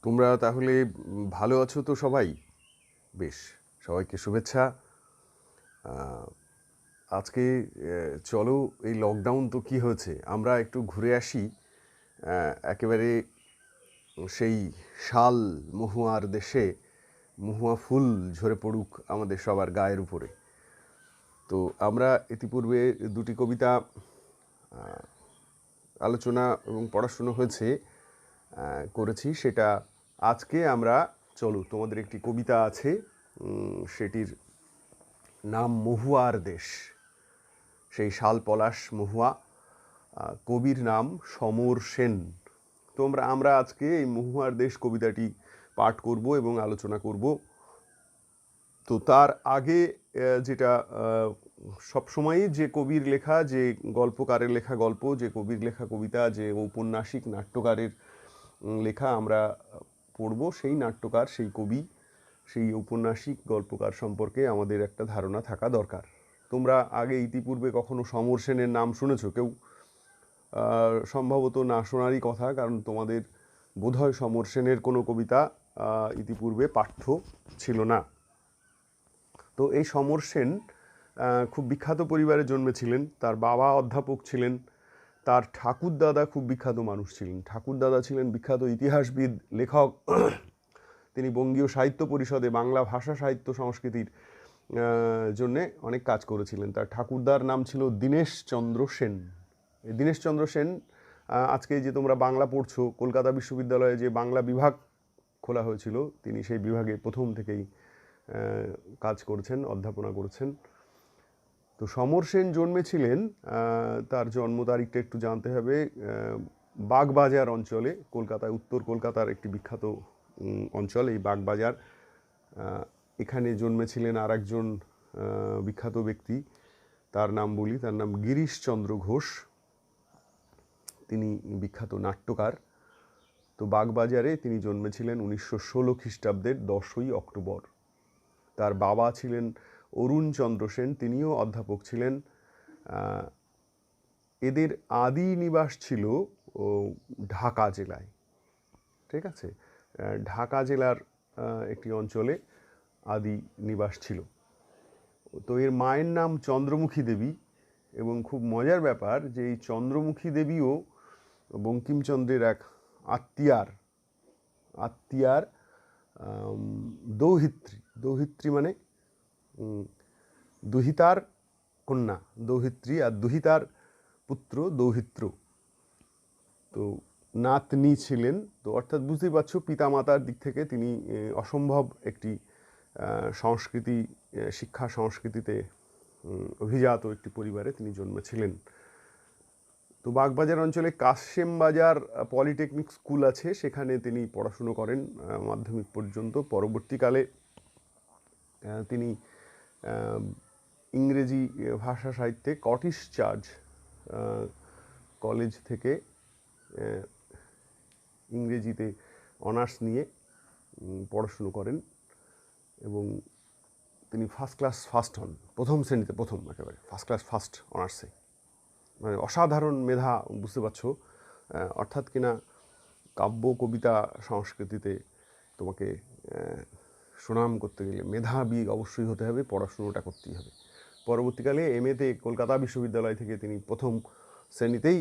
তোমরা তাহলে ভালো আছো তো সবাই? বেশ, সবাইকে শুভেচ্ছা। আজকে চলো, এই লকডাউন তো কী হয়েছে, আমরা একটু ঘুরে আসি একেবারে সেই শাল মহুয়ার দেশে। মহুয়া ফুল ঝরে পড়ুক আমাদের সবার গায়ের উপরে। তো আমরা ইতিপূর্বে দুটি কবিতা আলোচনা এবং পড়াশুনো হয়েছে, করেছি। সেটা আজকে আমরা, চলো, তোমাদের একটি কবিতা আছে, সেটির নাম মহুয়ার দেশ। সেই শাল পলাশ মহুয়া, কবির নাম সমর সেন। আমরা আজকে এই মহুয়ার দেশ কবিতাটি পাঠ করব এবং আলোচনা করব। তো তার আগে যেটা সবসময়ই যে কবির লেখা, যে গল্পকারের লেখা গল্প, যে কবির লেখা কবিতা, যে ঔপন্যাসিক নাট্যকারের লেখা আমরা পড়ব, সেই নাট্যকার, সেই কবি, সেই ঔপন্যাসিক গল্পকার সম্পর্কে আমাদের একটা ধারণা থাকা দরকার। তোমরা আগে ইতিপূর্বে কখনো সমর সেনের নাম শুনেছো কেউ? সম্ভবত না শোনারই কথা, কারণ তোমাদের বোধহয় সমর সেনের কোনো কবিতা ইতিপূর্বে পাঠ্য ছিল না। তো এই সমর সেন খুব বিখ্যাত পরিবারে জন্মেছিলেন। তার বাবা অধ্যাপক ছিলেন, তার ঠাকুরদাদা খুব বিখ্যাত মানুষ ছিলেন। ঠাকুরদাদা ছিলেন বিখ্যাত ইতিহাসবিদ, লেখক। তিনি বঙ্গীয় সাহিত্য পরিষদে বাংলা ভাষা সাহিত্য সংস্কৃতির জন্যে অনেক কাজ করেছিলেন। তার ঠাকুরদার নাম ছিল দীনেশচন্দ্র সেন। দীনেশচন্দ্র সেন, আজকে যে তোমরা বাংলা পড়ছো, কলকাতা বিশ্ববিদ্যালয়ে যে বাংলা বিভাগ খোলা হয়েছিল, তিনি সেই বিভাগে প্রথম থেকেই কাজ করেছেন, অধ্যাপনা করেছেন। তো সমর সেন জন্মেছিলেন, তার জন্ম তারিখটা একটু জানতে হবে, বাগবাজার অঞ্চলে, কলকাতায়, উত্তর কলকাতার একটি বিখ্যাত অঞ্চল এই বাগবাজার। এখানে জন্মেছিলেন আর একজন বিখ্যাত ব্যক্তি, তার নাম বলি, তার নাম গিরিশচন্দ্র ঘোষ। তিনি বিখ্যাত নাট্যকার। তো বাগবাজারে তিনি জন্মেছিলেন 1916 খ্রিস্টাব্দের 10ই অক্টোবর। তার বাবা ছিলেন অরুণচন্দ্র সেন, তিনিও অধ্যাপক ছিলেন। এদের আদি নিবাস ছিল ঢাকা জেলায়, ঠিক আছে? ঢাকা জেলার একটি অঞ্চলে আদি নিবাস ছিল। তো এর মায়ের নাম চন্দ্রমুখী দেবী, এবং খুব মজার ব্যাপার যে এই চন্দ্রমুখী দেবীও বঙ্কিমচন্দ্রের এক আত্মীয়ার দৌহিত্রী। দৌহিত্রী মানে দুহিতার কন্যা, দৌহিত্রী, আর দুহিতার পুত্র দৌহিত্র। তো নাতনি ছিলেন। তো অর্থাৎ বুঝতেই পারছো, পিতামাতার দিক থেকে তিনি অসম্ভব একটি সংস্কৃতি, শিক্ষা সংস্কৃতিতে অভিজাত একটি পরিবারে তিনি জন্মেছিলেন। তো বাগবাজার অঞ্চলে কাশেম বাজার পলিটেকনিক স্কুল আছে, সেখানে তিনি পড়াশুনো করেন মাধ্যমিক পর্যন্ত। পরবর্তীকালে তিনি ইংরেজি ভাষা সাহিত্যে স্কটিশ চার্চ কলেজ থেকে ইংরেজিতে অনার্স নিয়ে পড়াশুনো করেন, এবং তিনি ফার্স্ট হন, প্রথম শ্রেণীতে প্রথম, একেবারে ফার্স্ট অনার্সে। মানে অসাধারণ মেধা, বুঝতে পারছো? অর্থাৎ কিনা কাব্য কবিতা সংস্কৃতিতে তোমাকে সুনাম করতে গেলে মেধাবী অবশ্যই হতে হবে, পড়াশুনোটা করতেই হবে। পরবর্তীকালে এমএতে কলকাতা বিশ্ববিদ্যালয় থেকে তিনি প্রথম শ্রেণীতেই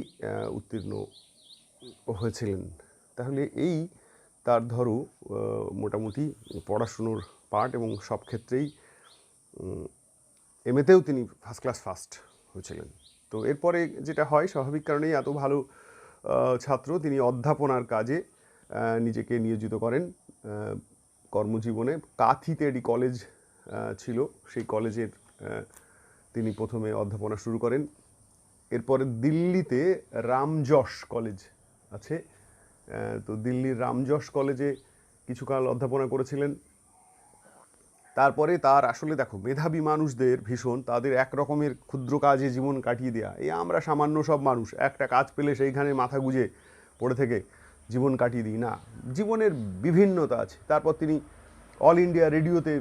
উত্তীর্ণ হয়েছিলেন। তাহলে এই তার ধরো মোটামুটি পড়াশুনোর পার্ট, এবং সব ক্ষেত্রেই এমএতেও তিনি ফার্স্ট হয়েছিলেন। তো এরপরে যেটা হয়, স্বাভাবিক কারণেই এত ভালো ছাত্র, তিনি অধ্যাপনার কাজে নিজেকে নিয়োজিত করেন কর্মজীবনে। কাঁথিতে একটি কলেজ ছিল, সেই কলেজের তিনি প্রথমে অধ্যাপনা শুরু করেন। এরপরে দিল্লিতে রামযশ কলেজ আছে, তো দিল্লির রামযশ কলেজে কিছুকাল অধ্যাপনা করেছিলেন। তারপরে তার, আসলে দেখো, মেধাবী মানুষদের ভীষণ, তাদের এক রকমের ক্ষুদ্র কাজে জীবন কাটিয়ে দেওয়া। এই আমরা সামান্য সব মানুষ, একটা কাজ পেলে সেইখানে মাথা গুঁজে পড়ে থেকে জীবন কাটিয়ে দিই না, জীবনের বিভিন্নতা আছে। তারপর তিনি অল ইন্ডিয়া রেডিওতে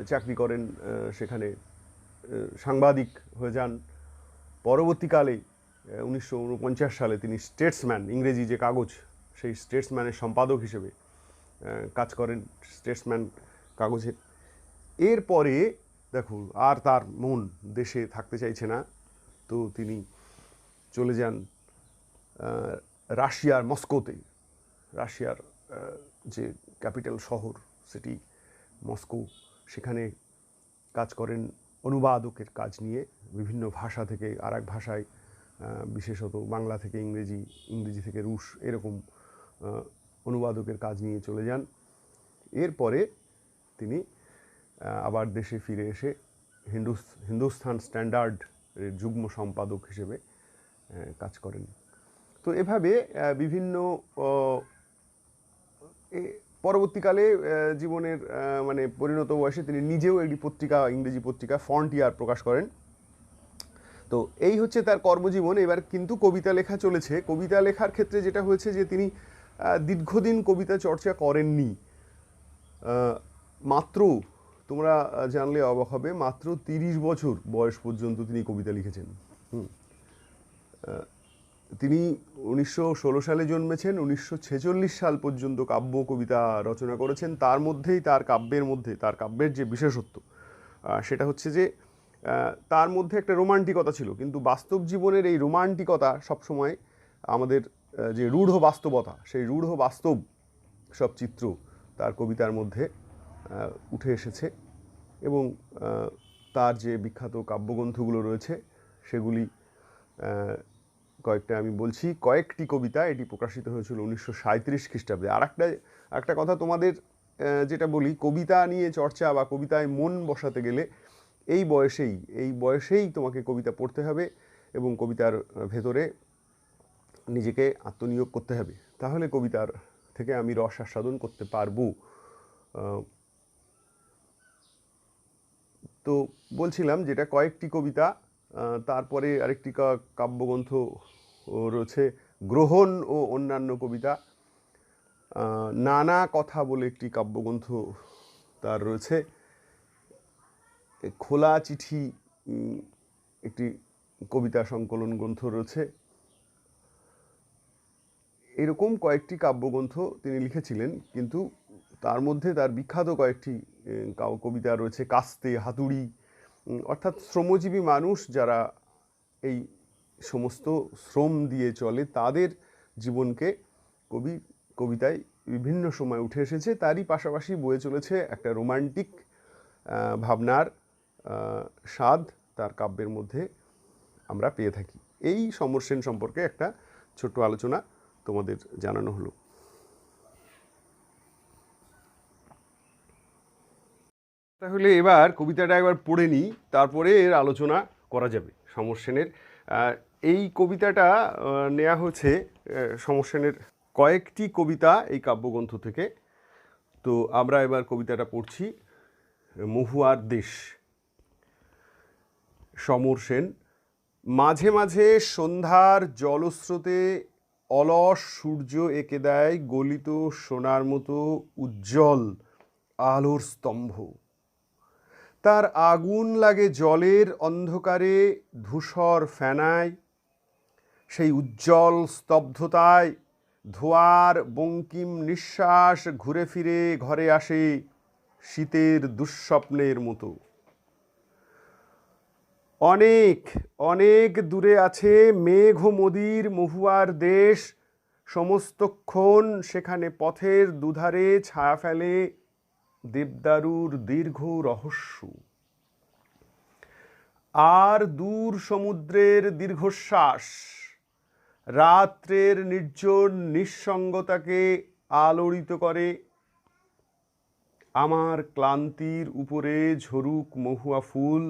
চাকরি করেন, সেখানে সাংবাদিক হয়ে যান। পরবর্তীকালে 1949 সালে তিনি স্টেটসম্যান, ইংরেজি যে কাগজ, সেই স্টেটসম্যানের সম্পাদক হিসেবে কাজ করেন স্টেটসম্যান কাগজে। এরপরে দেখো আর তার মন দেশে থাকতে চাইছে না, তো তিনি চলে যান রাশিয়ার মস্কোতে। রাশিয়ার যে ক্যাপিটাল শহর সিটি মস্কো, সেখানে কাজ করেন অনুবাদকের কাজ নিয়ে, বিভিন্ন ভাষা থেকে আর এক ভাষায়, বিশেষত বাংলা থেকে ইংরেজি, ইংরেজি থেকে রুশ, এরকম অনুবাদকের কাজ নিয়ে চলে যান। এরপরে তিনি আবার দেশে ফিরে এসে হিন্দুস্তান স্ট্যান্ডার্ড যুগ্ম সম্পাদক হিসেবে কাজ করেন। তো এভাবে বিভিন্ন পরবর্তীকালে জীবনের মানে পরিণত বয়সে তিনি নিজেও একটি পত্রিকা, ইংরেজি পত্রিকা ফ্রন্টিয়ার প্রকাশ করেন। তো এই হচ্ছে তার কর্মজীবন। এবার কিন্তু কবিতা লেখা চলেছে। কবিতা লেখার ক্ষেত্রে যেটা হয়েছে যে তিনি দীর্ঘদিন কবিতা চর্চা করেননি। মাত্র, তোমরা জানলে অবাক হবে, মাত্র 30 বছর বয়স পর্যন্ত তিনি কবিতা লিখেছেন। তিনি 1916 সালে জন্মেছেন, 1946 সাল পর্যন্ত কাব্য কবিতা রচনা করেছেন। তার মধ্যেই তার কাব্যের যে বিশেষত্ব সেটা হচ্ছে যে তার মধ্যে একটা রোমান্টিকতা ছিল, কিন্তু বাস্তব জীবনের এই রোমান্টিকতা সবসময় আমাদের যে রূঢ় বাস্তবতা, সেই রূঢ় বাস্তব সব চিত্র তার কবিতার মধ্যে উঠে এসেছে। এবং তার যে বিখ্যাত কাব্যগ্রন্থগুলো রয়েছে সেগুলি কয়েকটা আমি বলছি। কয়েকটি কবিতা, এটি প্রকাশিত হয়েছিল 1937 খ্রিস্টাব্দে। আর একটা কথা তোমাদের যেটা বলি, কবিতা নিয়ে চর্চা বা কবিতায় মন বসাতে গেলে এই বয়সেই তোমাকে কবিতা পড়তে হবে এবং কবিতার ভেতরে নিজেকে আত্মনিয়োগ করতে হবে, তাহলে কবিতার থেকে আমি রস আস্বাদন করতে পারবো। তো বলছিলাম যেটা কয়েকটি কবিতা। তারপরে আরেকটি কাব্যগ্রন্থ রয়েছে গ্রহণ ও অন্যান্য কবিতা। নানা কথা বলে একটি কাব্যগ্রন্থ তার রয়েছে। খোলা চিঠি একটি কবিতা সংকলন গ্রন্থ রয়েছে। এরকম কয়েকটি কাব্যগ্রন্থ তিনি লিখেছিলেন, কিন্তু তার মধ্যে তার বিখ্যাত কয়েকটি কবিতা রয়েছে। কাস্তে, হাতুড়ি, অর্থাৎ শ্রমজীবী মানুষ যারা এই সমস্ত শ্রম দিয়ে চলে, তাদের জীবনকে কবিতায় বিভিন্ন সময় উঠে এসেছে। তারই পাশাপাশি বয়ে চলেছে একটা রোমান্টিক ভাবনার স্বাদ তার কাব্যের মধ্যে আমরা পেয়ে থাকি। এই সমর সেন সম্পর্কে একটা ছোট্ট আলোচনা তোমাদের জানানো হলো। তাহলে এবার কবিতাটা একবার পড়ে নিই, তারপরে এর আলোচনা করা যাবে। সমর সেনের এই কবিতাটা নেওয়া হয়েছে সমর সেনের কয়েকটি কবিতা এই কাব্যগ্রন্থ থেকে। তো আমরা এবার কবিতাটা পড়ছি। মহুয়ার দেশ। সমর সেন। মাঝে মাঝে সন্ধ্যার জলস্রোতে অলস সূর্য এঁকে দেয় গলিত সোনার মতো উজ্জ্বল আলোর স্তম্ভ। তার আগুন লাগে জলের অন্ধকারে ধূসর ফেনায়। সেই উজ্জ্বল স্তব্ধতায় ধোয়ার বঙ্কিম নিঃশ্বাস ঘুরে ফিরে ঘরে আসে শীতের দুঃস্বপ্নের মতো। অনেক অনেক দূরে আছে মেঘ মদির মহুয়ার দেশ। সমস্তক্ষণ সেখানে পথের দুধারে ছায়া ফেলে দেবদারুর দীর্ঘ রহস্য। আর দূর সমুদ্রের দীর্ঘশ্বাস রাত্রের নির্জন নিঃসঙ্গতাকে আলোড়িত করে। আমার ক্লান্তির উপরে ঝরুক মহুয়া ফুল,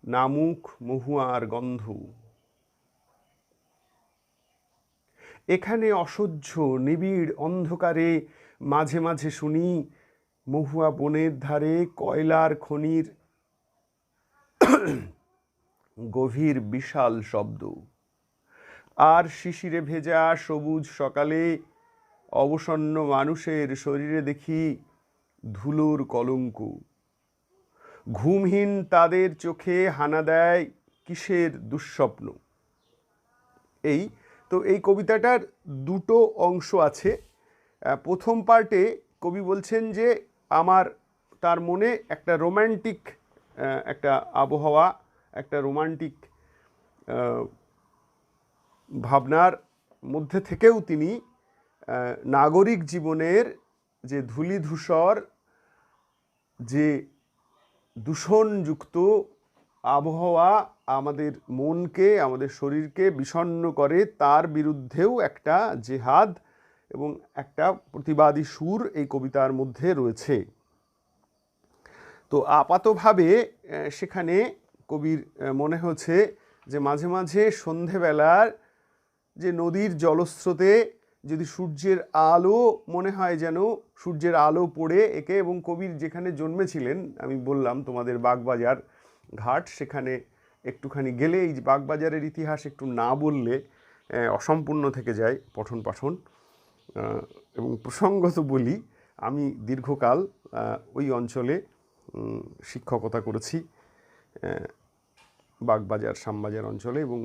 নামুক মহুয়ার গন্ধ। এখানে অসহ্য নিবিড় অন্ধকারে মাঝে মাঝে শুনি মহুয়া বনের ধারে কয়লার খনির গভীর বিশাল শব্দ। আর শিশিরে ভেজা সবুজ সকালে অবসন্ন মানুষের শরীরে দেখি ধুলোর কলঙ্ক। ঘুমহীন তাদের চোখে হানা দেয় কিসের দুঃস্বপ্ন। এই কবিতাটার দুটো অংশ আছে। প্রথম পার্টে কবি বলছেন যে তার মনে একটা রোম্যান্টিক একটা আবহাওয়া, একটা রোমান্টিক ভাবনার মধ্যে থেকেও তিনি নাগরিক জীবনের যে ধূলিধূসর, যে দূষণযুক্ত আবহাওয়া আমাদের মনকে, আমাদের শরীরকে বিষণ্ণ করে, তার বিরুদ্ধেও একটা জেহাদ এবং একটা প্রতিবাদী সুর এই কবিতার মধ্যে রয়েছে। তো আপাতভাবে সেখানে কবির মনে হচ্ছে যে মাঝে মাঝে সন্ধেবেলার যে নদীর জলস্রোতে যদি সূর্যের আলো মনে হয় যেন সূর্যের আলো পড়ে একে, এবং কবির যেখানে জন্মেছিলেন আমি বললাম তোমাদের বাগবাজার ঘাট, সেখানে একটুখানি গেলে এই বাগবাজারের ইতিহাস একটু না বললে অসম্পূর্ণ থেকে যায় পঠন পাঠন। এবং প্রসঙ্গত বলি, আমি দীর্ঘকাল ওই অঞ্চলে শিক্ষকতা করেছি, বাগবাজার শ্যামবাজার অঞ্চলে, এবং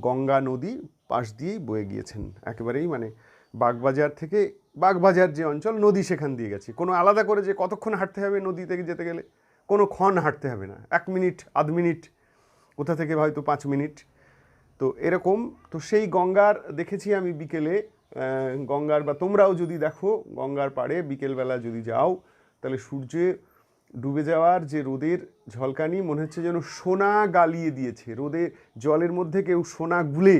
গঙ্গা নদী পাশ দিয়েই বয়ে গিয়েছেন একেবারেই, মানে বাগবাজার থেকে বাগবাজার যে অঞ্চল, নদী সেখান দিয়ে গেছে। কোনো আলাদা করে যে কতক্ষণ হাঁটতে হবে নদী থেকে যেতে গেলে, কোনো ক্ষণ হাঁটতে হবে না, 1 মিনিট, আধ মিনিট, কোথা থেকে হয়তো 5 মিনিট, তো এরকম। তো সেই গঙ্গার দেখেছি আমি বিকেলে, গঙ্গার, বা তোমরাও যদি দেখো গঙ্গার পাড়ে বিকেলবেলা যদি যাও, তাহলে সূর্যে ডুবে যাওয়ার যে রোদের ঝলকানি, মনে হচ্ছে যেন সোনা গালিয়ে দিয়েছে রোদে, জলের মধ্যে কেউ সোনা গুলে,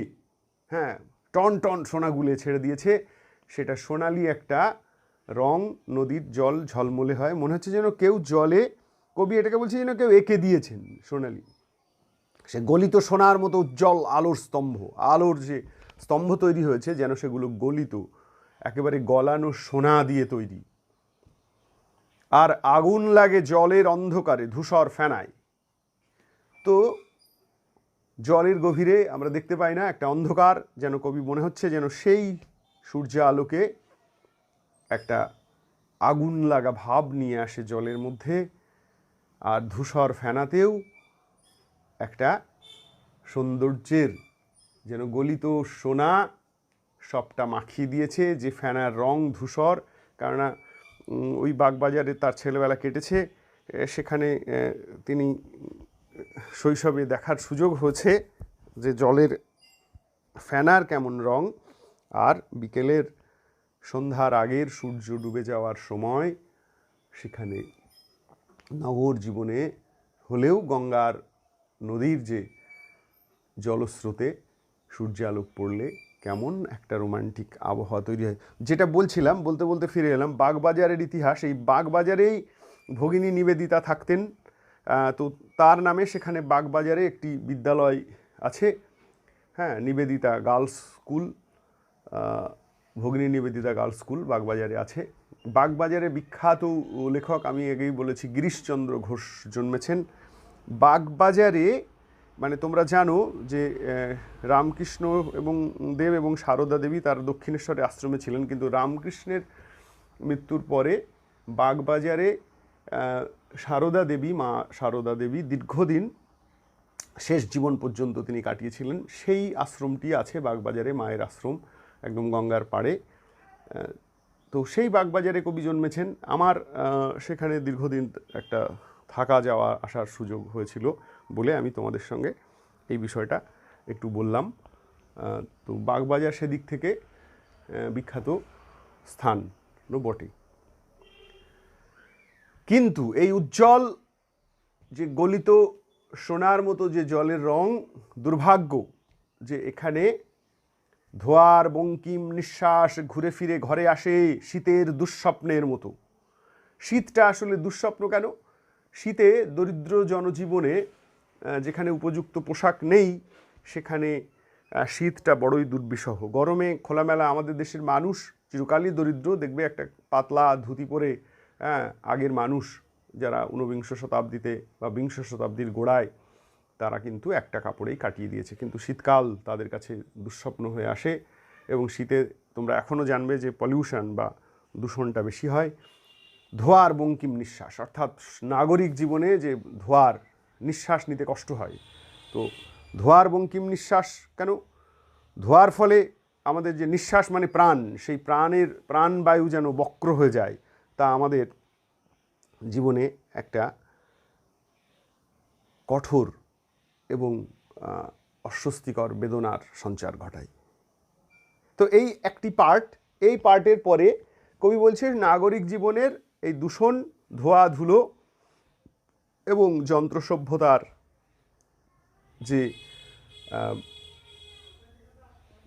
হ্যাঁ, টন টন সোনা গুলে ছেড়ে দিয়েছে, সেটা সোনালি একটা রং, নদীর জল ঝলমলে হয়, মনে হচ্ছে যেন কেউ জলে, কবি এটাকে বলছে যেন কেউ এঁকে দিয়েছেন সোনালি, সে গলিত সোনার মতো উজ্জ্বল আলোর স্তম্ভ, আলোর যে স্তম্ভ তৈরি হয়েছে যেন সেগুলো গলিত, একেবারে গলানো সোনা দিয়ে তৈরি। আর আগুন লাগে জলের অন্ধকারে ধূসর ফেনায়। তো জলের গভীরে আমরা দেখতে পাই না, একটা অন্ধকার, যেন কবি মনে হচ্ছে যেন সেই সূর্য আলোকে একটা আগুন লাগা ভাব নিয়ে আসে জলের মধ্যে, আর ধূসর ফেনাতেও একটা সৌন্দর্যের, যেন গলিত সোনা সবটা মাখিয়ে দিয়েছে, যে ফেনার রং ধূসর। কেননা ওই বাগবাজারে তার ছেলেবেলা কেটেছে, সেখানে তিনি শৈশবে দেখার সুযোগ হয়েছে যে জলের ফেনার কেমন রং, আর বিকেলের সন্ধ্যার আগের সূর্য ডুবে যাওয়ার সময় সেখানে নগর জীবনে হলেও গঙ্গার নদীর যে জলস্রোতে সূর্যালোক পড়লে কেমন একটা রোমান্টিক আবহাওয়া তৈরি হয়। যেটা বলছিলাম, বলতে বলতে ফিরে এলাম বাগবাজারের ইতিহাস। এই বাগবাজারেই ভগিনী নিবেদিতা থাকতেন, তো তার নামে সেখানে বাগবাজারে একটি বিদ্যালয় আছে, হ্যাঁ, নিবেদিতা গার্লস স্কুল, ভগিনী নিবেদিতা গার্লস স্কুল বাগবাজারে আছে। বাগবাজারে বিখ্যাত লেখক, আমি আগেই বলেছি, গিরিশচন্দ্র ঘোষ জন্মেছেন বাগবাজারে। মানে তোমরা জানো যে রামকৃষ্ণ এবং দেব এবং সারদা দেবী তার দক্ষিণেশ্বরে আশ্রমে ছিলেন, কিন্তু রামকৃষ্ণের মৃত্যুর পরে বাগবাজারে সারদা দেবী, মা সারদা দেবী দীর্ঘদিন শেষ জীবন পর্যন্ত তিনি কাটিয়েছিলেন। সেই আশ্রমটি আছে বাগবাজারে, মায়ের আশ্রম, একদম গঙ্গার পাড়ে। তো সেই বাগবাজারে কবি জন্মেছেন। আমার সেখানে দীর্ঘদিন একটা থাকা যাওয়া আসার সুযোগ হয়েছিল বলে আমি তোমাদের সঙ্গে এই বিষয়টা একটু বললাম। তো বাগবাজার সেদিক থেকে বিখ্যাত স্থান বটে। কিন্তু এই উজ্জ্বল যে গলিত সোনার মতো যে জলের রং, দুর্ভাগ্য যে এখানে ধোয়ার বঙ্কিম নিঃশ্বাস ঘুরে ফিরে ঘরে আসে শীতের দুঃস্বপ্নের মতো। শীতটা আসলে দুঃস্বপ্ন কেন? শীতে দরিদ্র জনজীবনে যেখানে উপযুক্ত পোশাক নেই, সেখানে শীতটা বড়ই দুর্বিষহ। গরমে খোলামেলা আমাদের দেশের মানুষ চিরকালই দরিদ্র, দেখবে একটা পাতলা ধুতি পরে, আগের মানুষ যারা ঊনবিংশ শতাব্দীতে বা বিংশ শতাব্দীর গোড়ায়, তারা কিন্তু একটা কাপড়েই কাটিয়ে দিয়েছে। কিন্তু শীতকাল তাদের কাছে দুঃস্বপ্ন হয়ে আসে, এবং শীতে তোমরা এখনও জানবে যে পলিউশন বা দূষণটা বেশি হয়। ধোয়ার বঙ্কিম নিঃশ্বাস, অর্থাৎ নাগরিক জীবনে যে ধোয়ার নিঃশ্বাস নিতে কষ্ট হয়। তো ধোয়ার বঙ্কিম নিঃশ্বাস কেন? ধোয়ার ফলে আমাদের যে নিঃশ্বাস মানে প্রাণ, সেই প্রাণবায়ু যেন বক্র হয়ে যায়, তা আমাদের জীবনে একটা কঠোর এবং অস্বস্তিকর বেদনার সঞ্চার ঘটায়। তো এই একটি পার্ট, এই পার্টের পরে কবি বলছে নাগরিক জীবনের এই দূষণ, ধোয়া ধুলো এবং যন্ত্র সভ্যতার যে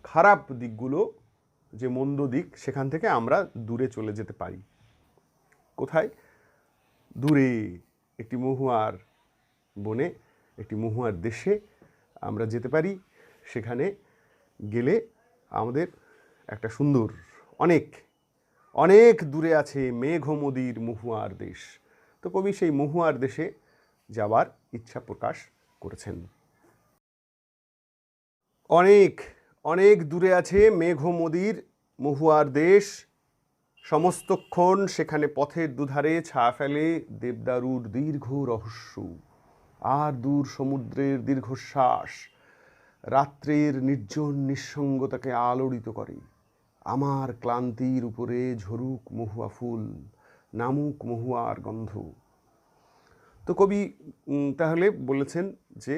খারাপ দিকগুলো, যে মন্দ দিক, সেখান থেকে আমরা দূরে চলে যেতে পারি। কোথায়? দূরে একটি মহুয়ার বনে, একটি মহুয়ার দেশে আমরা যেতে পারি। সেখানে গেলে আমাদের একটা সুন্দর, অনেক অনেক দূরে আছে মেঘমদির মহুয়ার দেশ। তো কবি সেই মহুয়ার দেশে যাবার ইচ্ছা প্রকাশ করেছেন। অনেক অনেক দূরে আছে মেঘমদির মহুয়ার দেশ, সমস্তক্ষণ সেখানে পথের দুধারে ছায়া ফেলে দেবদারুর দীর্ঘ রহস্য, আর দূর সমুদ্রের দীর্ঘশ্বাস রাত্রের নির্জন নিঃসঙ্গতাকে আলোড়িত করে। আমার ক্লান্তির উপরে ঝরুক মহুয়া ফুল, নামুক মহুয়ার গন্ধ। তো কবি তাহলে বলেছেন যে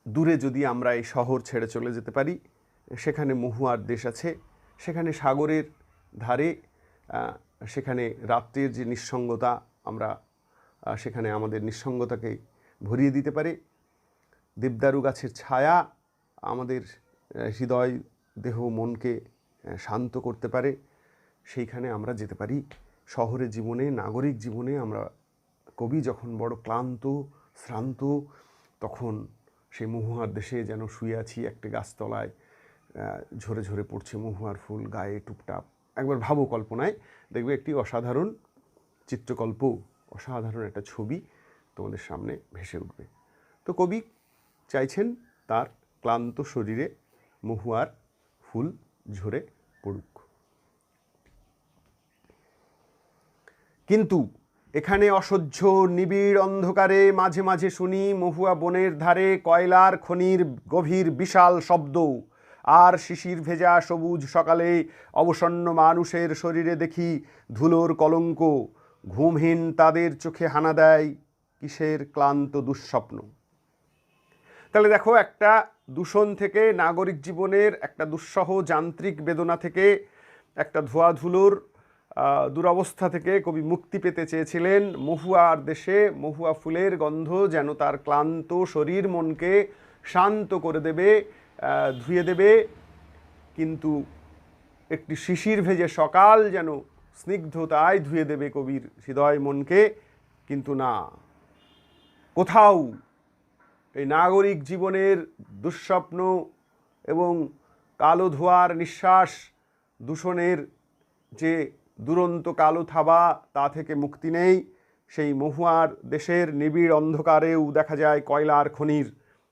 দূরে যদি আমরা এই শহর ছেড়ে চলে যেতে পারি, সেখানে মহুয়ার দেশ আছে, সেখানে সাগরের ধারে, সেখানে রাত্রের যে নিঃসঙ্গতা, আমরা সেখানে আমাদের নিঃসঙ্গতাকে ভরিয়ে দিতে পারে। দেবদারু গাছের ছায়া আমাদের হৃদয়, দেহ, মনকে শান্ত করতে পারে। সেইখানে আমরা যেতে পারি। শহরের জীবনে, নাগরিক জীবনে আমরা, কবি যখন বড় ক্লান্ত, শ্রান্ত, তখন সেই মহুয়ার দেশে যেন শুয়ে আছি একটা গাছতলায়, ঝরে ঝরে পড়ছে মহুয়ার ফুল গায়ে টুপটাপ। একবার ভাবো, কল্পনায় দেখবে একটি অসাধারণ চিত্রকল্প, অসাধারণ একটা ছবি তোমাদের সামনে ভেসে উঠবে। তো কবি চাইছেন তার ক্লান্ত শরীরে মহুয়ার ফুল ঝরে পড়ুক। কিন্তু এখানে অসহ্য নিবিড় অন্ধকারে মাঝে মাঝে শুনি মহুয়া বনের ধারে কয়লার খনির গভীর বিশাল শব্দ, আর শিশির ভেজা সবুজ সকালে অবসন্ন মানুষের শরীরে দেখি ধুলোর কলঙ্ক। ঘুমহীন তাদের চোখে হানা দেয় কিসের ক্লান্ত দুঃস্বপ্ন। তাহলে দেখো, একটা দূষণ থেকে, নাগরিক জীবনের একটা দুঃসহ যান্ত্রিক বেদনা থেকে, একটা ধোয়া ধুলোর দুরবস্থা থেকে কবি মুক্তি পেতে চেয়েছিলেন। মহুয়ার দেশে মহুয়া ফুলের গন্ধ যেন তার ক্লান্ত শরীর মনকে শান্ত করে দেবে, ধুয়ে দেবে। কিন্তু একটি শিশির ভেজে সকাল যেন স্নিগ্ধতায় ধুয়ে দেবে কবির হৃদয় মনকে। কিন্তু না, কোথাও এই নাগরিক জীবনের দুঃস্বপ্ন এবং কালো ধোঁয়ার নিঃশ্বাস, দূষণের যে দুরন্ত কালো থাবা, তা থেকে মুক্তি নেই। সেই মহুয়ার দেশের নিবিড় অন্ধকারেও দেখা যায় কয়লার খনির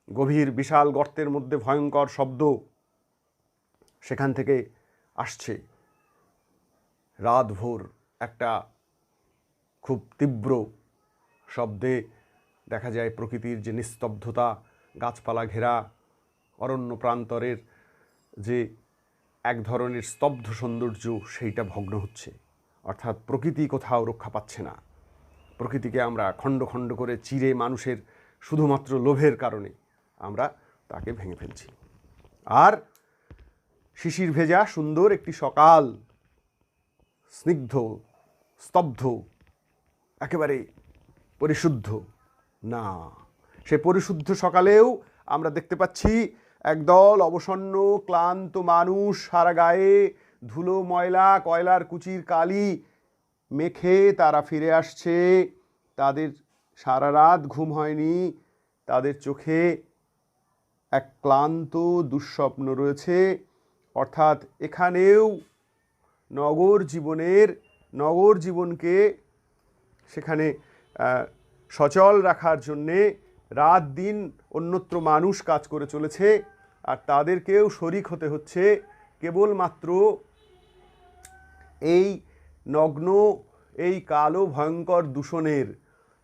গভীর বিশাল গর্তের মধ্যে ভয়ঙ্কর শব্দ। সেখান থেকে আসছে রাতভোর একটা খুব তীব্র শব্দে। দেখা যায় প্রকৃতির যে নিস্তব্ধতা, গাছপালা ঘেরা অরণ্য প্রান্তরের যে এক ধরনের স্তব্ধ সৌন্দর্য, সেইটা ভগ্ন হচ্ছে। অর্থাৎ প্রকৃতি কোথাও রক্ষা পাচ্ছে না। প্রকৃতিকে আমরা খণ্ড খণ্ড করে চিরে মানুষের শুধুমাত্র লোভের কারণে আমরা তাকে ভেঙে ফেলছি। আর শিশির ভেজা সুন্দর একটি সকাল, স্নিগ্ধ, স্তব্ধ, একেবারে পরিশুদ্ধ না, সে পরিশুদ্ধ সকালেও আমরা দেখতে পাচ্ছি একদল অবসন্ন ক্লান্ত মানুষ, সারা গায়ে ধুলো ময়লা কয়লার কুচির কালি মেখে তারা ফিরে আসছে। তাদের সারা রাত ঘুম হয়নি, তাদের চোখে এক ক্লান্ত দুঃস্বপ্ন রয়েছে। অর্থাৎ এখানেও নগর জীবনকে সেখানে সচল রাখার জন্যে রাত দিন অন্যত্র মানুষ কাজ করে চলেছে, আর তাদেরকেও শরিক হতে হচ্ছে কেবলমাত্র এই নগ্ন, এই কালো ভয়ঙ্কর দূষণের।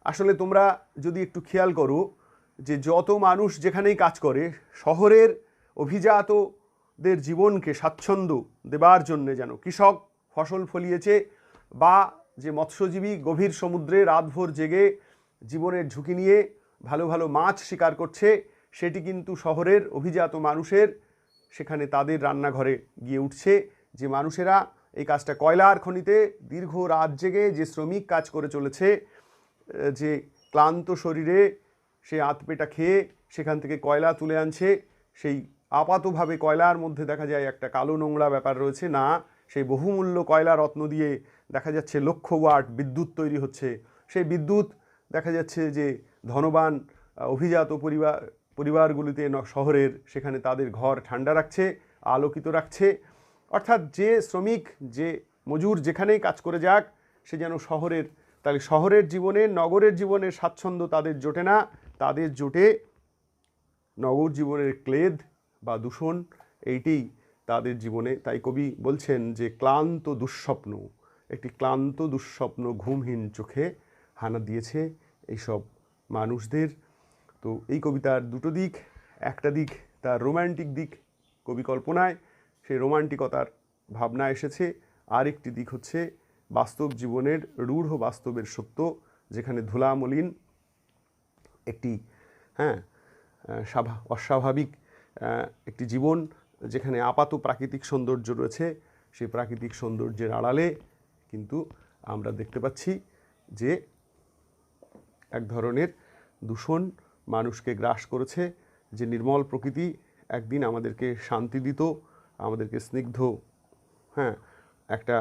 আসলে তোমরা যদি একটু খেয়াল করো যে যত মানুষ যেখানেই কাজ করে, শহরের অভিজাতদের জীবনকে স্বাচ্ছন্দ্য দেবার জন্যে, যেন কৃষক ফসল ফলিয়েছে, বা যে মৎস্যজীবী গভীর সমুদ্রে রাতভর জেগে জীবনের ঝুঁকি নিয়ে ভালো ভালো মাছ শিকার করছে, সেটি কিন্তু শহরের অভিজাত মানুষের সেখানে তাদের রান্নাঘরে গিয়ে উঠছে। যে মানুষেরা এই কাজটা কয়লার খনিতে দীর্ঘ রাত জেগে যে শ্রমিক কাজ করে চলেছে, যে ক্লান্ত শরীরে সে আতপেটা খেয়ে সেখান থেকে কয়লা তুলে আনছে, সেই আপাতভাবে কয়লার মধ্যে দেখা যায় একটা কালো নোংরা ব্যাপার রয়েছে না, সেই বহুমূল্য কয়লা রত্ন দিয়ে দেখা যাচ্ছে লক্ষ ওয়াট বিদ্যুৎ তৈরি হচ্ছে। সেই বিদ্যুৎ দেখা যাচ্ছে যে ধনবান অভিজাত পরিবারগুলিতে শহরের সেখানে তাদের ঘর ঠান্ডা রাখছে, আলোকিত রাখছে। অর্থাৎ যে শ্রমিক, যে মজুর যেখানেই কাজ করে যাক, সে যেন শহরের, তাহলে শহরের জীবনে নগরের জীবনের স্বাচ্ছন্দ্য তাদের জোটে না, তাদের জোটে নগর জীবনের ক্লেদ বা দূষণ, এইটি তাদের জীবনে। তাই কবি বলছেন যে ক্লান্ত দুঃস্বপ্ন, একটি ক্লান্ত দুঃস্বপ্ন ঘুমহীন চোখে হানা দিয়েছে এইসব মানুষদের। তো এই কবিতার দুটো দিক, একটা দিক তার রোম্যান্টিক দিক, কবি কল্পনায় সেই রোমান্টিকতার ভাবনা এসেছে, আরেকটি দিক হচ্ছে বাস্তব জীবনের রূঢ় বাস্তবের সত্য, যেখানে ধুলামলিন একটি অস্বাভাবিক একটি জীবন, যেখানে আপাত প্রাকৃতিক সৌন্দর্য রয়েছে, সেই প্রাকৃতিক সৌন্দর্যের আড়ালে কিন্তু আমরা দেখতে পাচ্ছি যে এক ধরনের দূষণ মানুষকে গ্রাস করেছে। যে নির্মল প্রকৃতি একদিন আমাদেরকে শান্তি দিত, আমাদেরকে স্নিগ্ধ একটা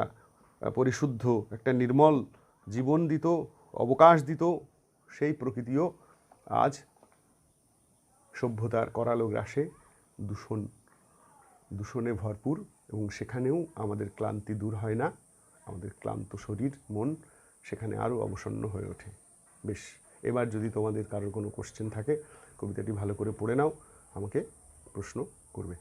পরিশুদ্ধ একটা নির্মল জীবন দিত, অবকাশ দিত, সেই প্রকৃতিও আজ সভ্যতার করালো গ্রাসে দূষণে ভরপুর, এবং সেখানেও আমাদের ক্লান্তি দূর হয় না, আমাদের ক্লান্ত শরীর মন সেখানে আরও অবসন্ন হয়ে ওঠে। বেশ, এবার যদি তোমাদের কারোর কোনো কোশ্চেন থাকে, কবিতাটি ভালো করে পড়ে নাও, আমাকে প্রশ্ন করবে।